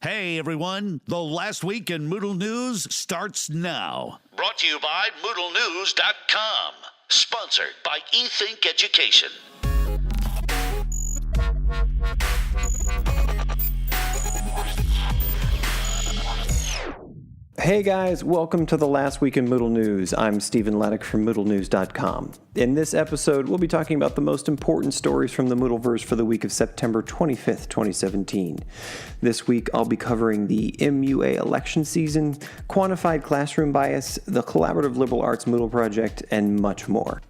Hey everyone, the last week in Moodle news starts now. Brought to you by Moodlenews.com. Sponsored by eThink Education. Hey guys, welcome to the last week in Moodle News. I'm Stephen Laddick from Moodlenews.com. In this episode, we'll be talking about the most important stories from the Moodleverse for the week of September 25th, 2017. This week, I'll be covering the MUA Election season, Quantified Classroom Bias, the Collaborative Liberal Arts Moodle project, and much more.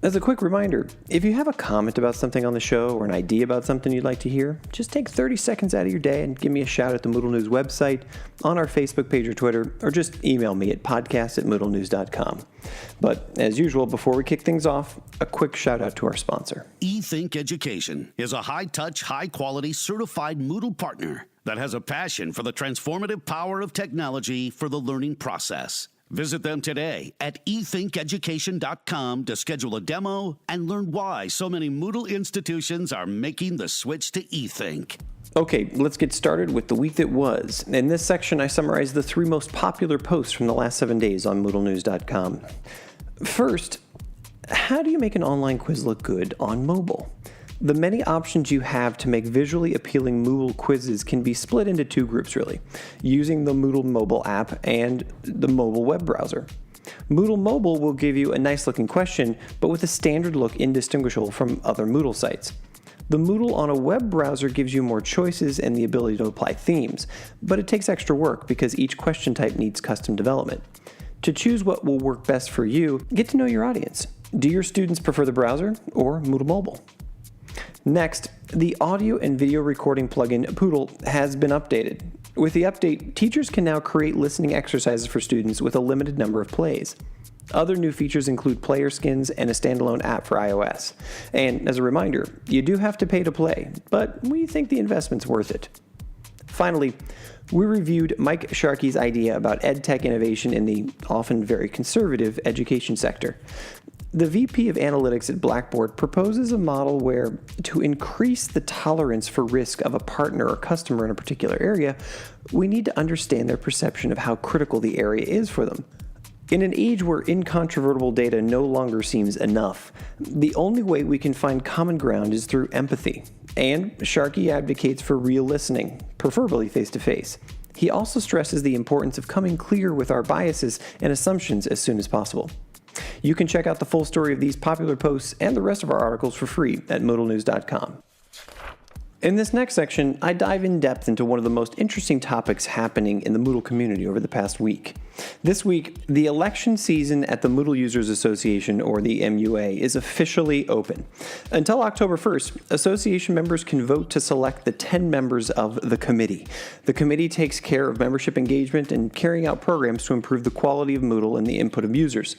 As a quick reminder, if you have a comment about something on the show or an idea about something you'd like to hear, just take 30 seconds out of your day and give me a shout at the Moodle News website, on our Facebook page or Twitter, or just email me at podcast@moodlenews.com. But as usual, before we kick things off, a quick shout out to our sponsor. eThink Education is a high-touch, high-quality certified Moodle partner that has a passion for the transformative power of technology for the learning process. Visit them today at ethinkeducation.com to schedule a demo and learn why so many Moodle institutions are making the switch to eThink. Okay, let's get started with the week that was. In this section, I summarize the 3 most popular posts from the last 7 days on moodlenews.com. First, how do you make an online quiz look good on mobile? The many options you have to make visually appealing Moodle quizzes can be split into 2 groups, really, using the Moodle mobile app and the mobile web browser. Moodle Mobile will give you a nice-looking question, but with a standard look indistinguishable from other Moodle sites. The Moodle on a web browser gives you more choices and the ability to apply themes, but it takes extra work because each question type needs custom development. To choose what will work best for you, get to know your audience. Do your students prefer the browser or Moodle Mobile? Next, the audio and video recording plugin Poodle has been updated. With the update, teachers can now create listening exercises for students with a limited number of plays. Other new features include player skins and a standalone app for iOS. And as a reminder, you do have to pay to play, but we think the investment's worth it. Finally, we reviewed Mike Sharkey's idea about EdTech innovation in the often very conservative education sector. The VP of Analytics at Blackboard proposes a model where, to increase the tolerance for risk of a partner or customer in a particular area, we need to understand their perception of how critical the area is for them. In an age where incontrovertible data no longer seems enough, the only way we can find common ground is through empathy. And Sharkey advocates for real listening, preferably face-to-face. He also stresses the importance of coming clear with our biases and assumptions as soon as possible. You can check out the full story of these popular posts and the rest of our articles for free at moodlenews.com. In this next section, I dive in depth into one of the most interesting topics happening in the Moodle community over the past week. This week, the election season at the Moodle Users Association, or the MUA, is officially open. Until October 1st, association members can vote to select the 10 members of the committee. The committee takes care of membership engagement and carrying out programs to improve the quality of Moodle and the input of users.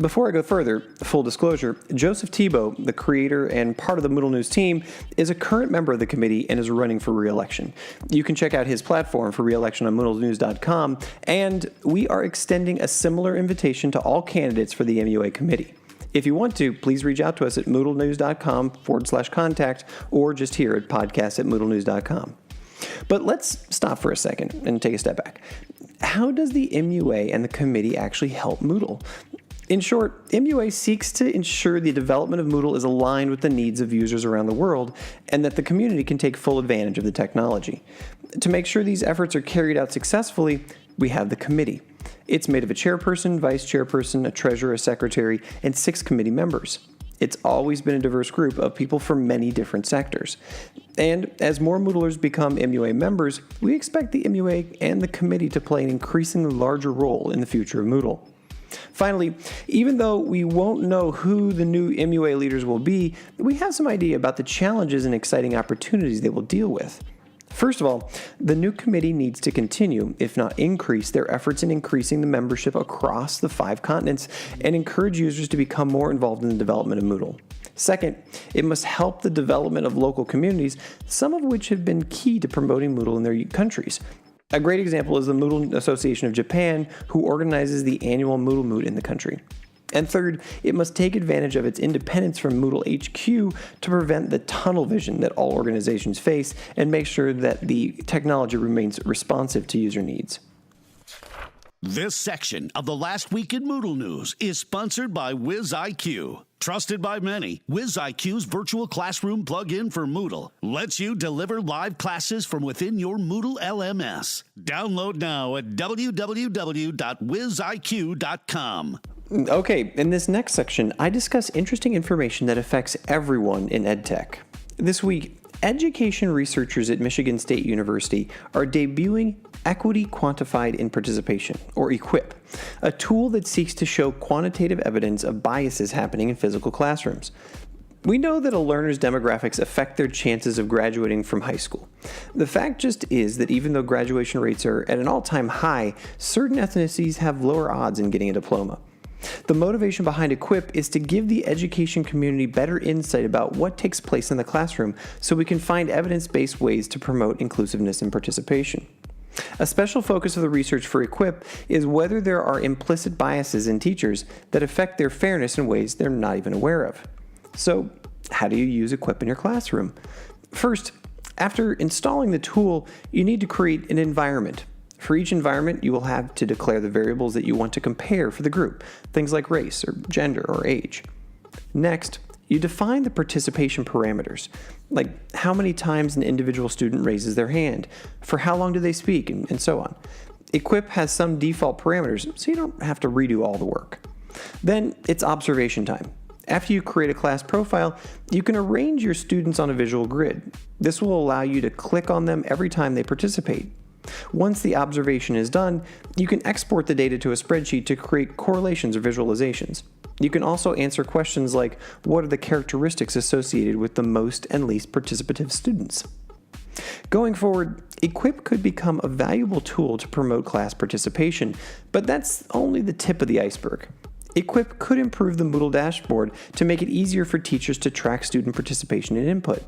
Before I go further, full disclosure, Joseph Thibault, the creator and part of the Moodle News team, is a current member of the committee and is running for re-election. You can check out his platform for re-election on Moodlenews.com, and we are extending a similar invitation to all candidates for the MUA committee. If you want to, please reach out to us at moodlenews.com/contact or just here at podcast@moodlenews.com. But let's stop for a second and take a step back. How does the MUA and the committee actually help Moodle? In short, MUA seeks to ensure the development of Moodle is aligned with the needs of users around the world and that the community can take full advantage of the technology. To make sure these efforts are carried out successfully, we have the committee. It's made of a chairperson, vice chairperson, a treasurer, a secretary, and 6 committee members. It's always been a diverse group of people from many different sectors. And as more Moodlers become MUA members, we expect the MUA and the committee to play an increasingly larger role in the future of Moodle. Finally, even though we won't know who the new MUA leaders will be, we have some idea about the challenges and exciting opportunities they will deal with. First of all, the new committee needs to continue, if not increase, their efforts in increasing the membership across the 5 continents and encourage users to become more involved in the development of Moodle. Second, it must help the development of local communities, some of which have been key to promoting Moodle in their countries. A great example is the Moodle Association of Japan, who organizes the annual Moodle Moot in the country. And third, it must take advantage of its independence from Moodle HQ to prevent the tunnel vision that all organizations face and make sure that the technology remains responsive to user needs. This section of the Last Week in Moodle News is sponsored by WizIQ. Trusted by many, WizIQ's virtual classroom plugin for Moodle lets you deliver live classes from within your Moodle LMS. Download now at www.wiziq.com. Okay, in this next section, I discuss interesting information that affects everyone in EdTech. This week, education researchers at Michigan State University are debuting Equity Quantified in Participation, or EQUIP, a tool that seeks to show quantitative evidence of biases happening in physical classrooms. We know that a learner's demographics affect their chances of graduating from high school. The fact just is that even though graduation rates are at an all-time high, certain ethnicities have lower odds in getting a diploma. The motivation behind EQUIP is to give the education community better insight about what takes place in the classroom so we can find evidence-based ways to promote inclusiveness and participation. A special focus of the research for EQUIP is whether there are implicit biases in teachers that affect their fairness in ways they're not even aware of. So, how do you use EQUIP in your classroom? First, after installing the tool, you need to create an environment. For each environment, you will have to declare the variables that you want to compare for the group, things like race or gender or age. Next, you define the participation parameters, like how many times an individual student raises their hand, for how long do they speak, and so on. EQUIP has some default parameters, so you don't have to redo all the work. Then it's observation time. After you create a class profile, you can arrange your students on a visual grid. This will allow you to click on them every time they participate. Once the observation is done, you can export the data to a spreadsheet to create correlations or visualizations. You can also answer questions like, what are the characteristics associated with the most and least participative students? Going forward, EQUIP could become a valuable tool to promote class participation, but that's only the tip of the iceberg. EQUIP could improve the Moodle dashboard to make it easier for teachers to track student participation and input.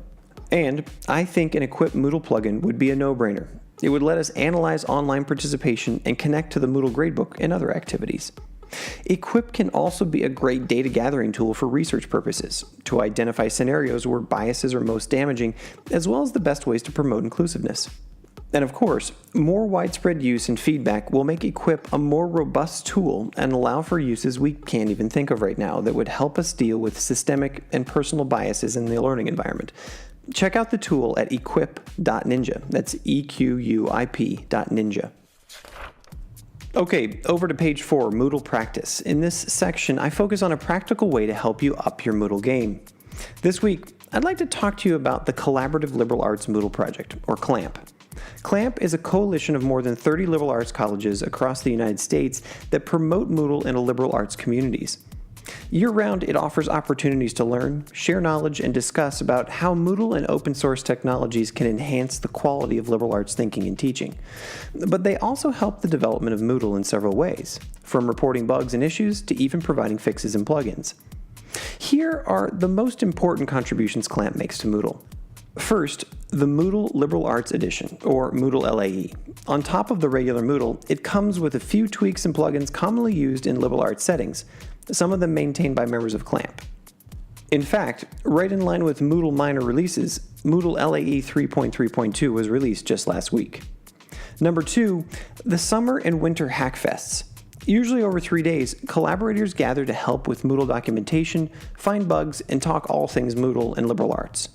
And I think an EQUIP Moodle plugin would be a no-brainer. It would let us analyze online participation and connect to the Moodle gradebook and other activities. EQUIP can also be a great data gathering tool for research purposes, to identify scenarios where biases are most damaging, as well as the best ways to promote inclusiveness. And of course, more widespread use and feedback will make EQUIP a more robust tool and allow for uses we can't even think of right now that would help us deal with systemic and personal biases in the learning environment. Check out the tool at equip.ninja. That's EQUIP.ninja. Okay, over to page 4, Moodle Practice. In this section, I focus on a practical way to help you up your Moodle game. This week, I'd like to talk to you about the Collaborative Liberal Arts Moodle Project, or CLAMP. CLAMP is a coalition of more than 30 liberal arts colleges across the United States that promote Moodle in liberal arts communities. Year-round, it offers opportunities to learn, share knowledge, and discuss about how Moodle and open-source technologies can enhance the quality of liberal arts thinking and teaching. But they also help the development of Moodle in several ways, from reporting bugs and issues to even providing fixes and plugins. Here are the most important contributions CLAMP makes to Moodle. First, the Moodle Liberal Arts Edition, or Moodle LAE. On top of the regular Moodle, it comes with a few tweaks and plugins commonly used in liberal arts settings, some of them maintained by members of CLAMP. In fact, right in line with Moodle minor releases, Moodle LAE 3.3.2 was released just last week. Number 2, the Summer and Winter Hackfests. Usually over 3 days, collaborators gather to help with Moodle documentation, find bugs, and talk all things Moodle and liberal arts.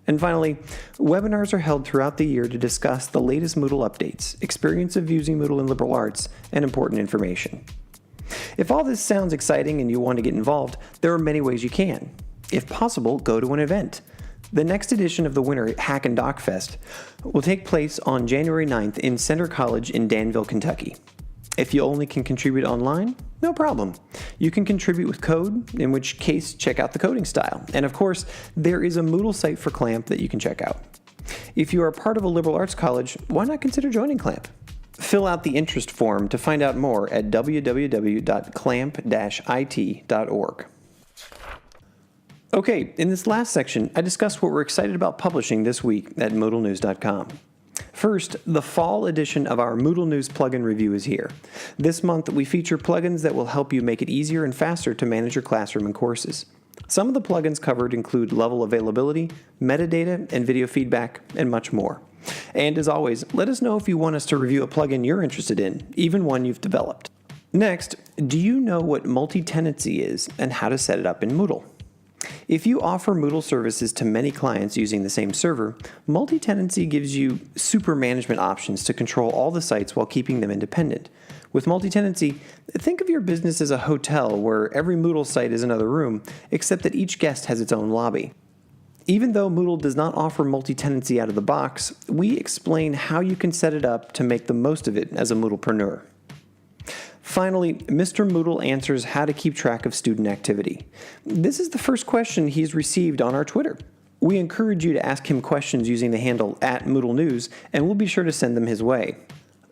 And finally, webinars are held throughout the year to discuss the latest Moodle updates, experience of using Moodle in liberal arts, and important information. If all this sounds exciting and you want to get involved, there are many ways you can. If possible, go to an event. The next edition of the Winter Hack and Doc Fest will take place on January 9th in Center College in Danville, Kentucky. If you only can contribute online, no problem. You can contribute with code, in which case check out the coding style. And of course, there is a Moodle site for CLAMP that you can check out. If you are part of a liberal arts college, why not consider joining CLAMP? Fill out the interest form to find out more at www.clamp-it.org. Okay, in this last section, I discussed what we're excited about publishing this week at MoodleNews.com. First, the fall edition of our Moodle News plugin review is here. This month, we feature plugins that will help you make it easier and faster to manage your classroom and courses. Some of the plugins covered include level availability, metadata, and video feedback, and much more. And as always, let us know if you want us to review a plugin you're interested in, even one you've developed. Next, do you know what multi-tenancy is and how to set it up in Moodle? If you offer Moodle services to many clients using the same server, multi-tenancy gives you super management options to control all the sites while keeping them independent. With multi-tenancy, think of your business as a hotel where every Moodle site is another room, except that each guest has its own lobby. Even though Moodle does not offer multi-tenancy out of the box, we explain how you can set it up to make the most of it as a Moodlepreneur. Finally, Mr. Moodle answers how to keep track of student activity. This is the first question he's received on our Twitter. We encourage you to ask him questions using the handle @MoodleNews, and we'll be sure to send them his way.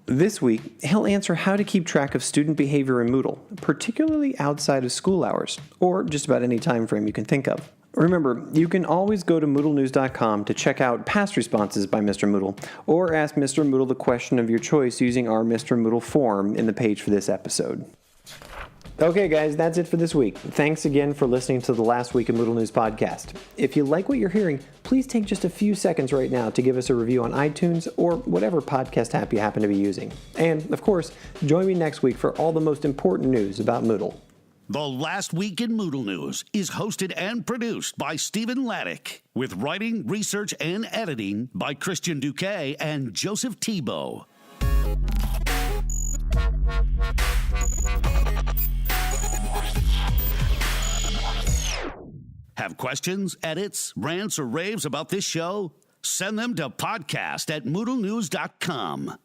This week, he'll answer how to keep track of student behavior in Moodle, particularly outside of school hours, or just about any time frame you can think of. Remember, you can always go to Moodlenews.com to check out past responses by Mr. Moodle, or ask Mr. Moodle the question of your choice using our Mr. Moodle form in the page for this episode. Okay, guys, that's it for this week. Thanks again for listening to the Last Week in Moodle News podcast. If you like what you're hearing, please take just a few seconds right now to give us a review on iTunes or whatever podcast app you happen to be using. And, of course, join me next week for all the most important news about Moodle. The Last Week in Moodle News is hosted and produced by Stephen Laddick, with writing, research, and editing by Christian Duquet and Joseph Tebow. Have questions, edits, rants, or raves about this show? Send them to podcast@moodlenews.com.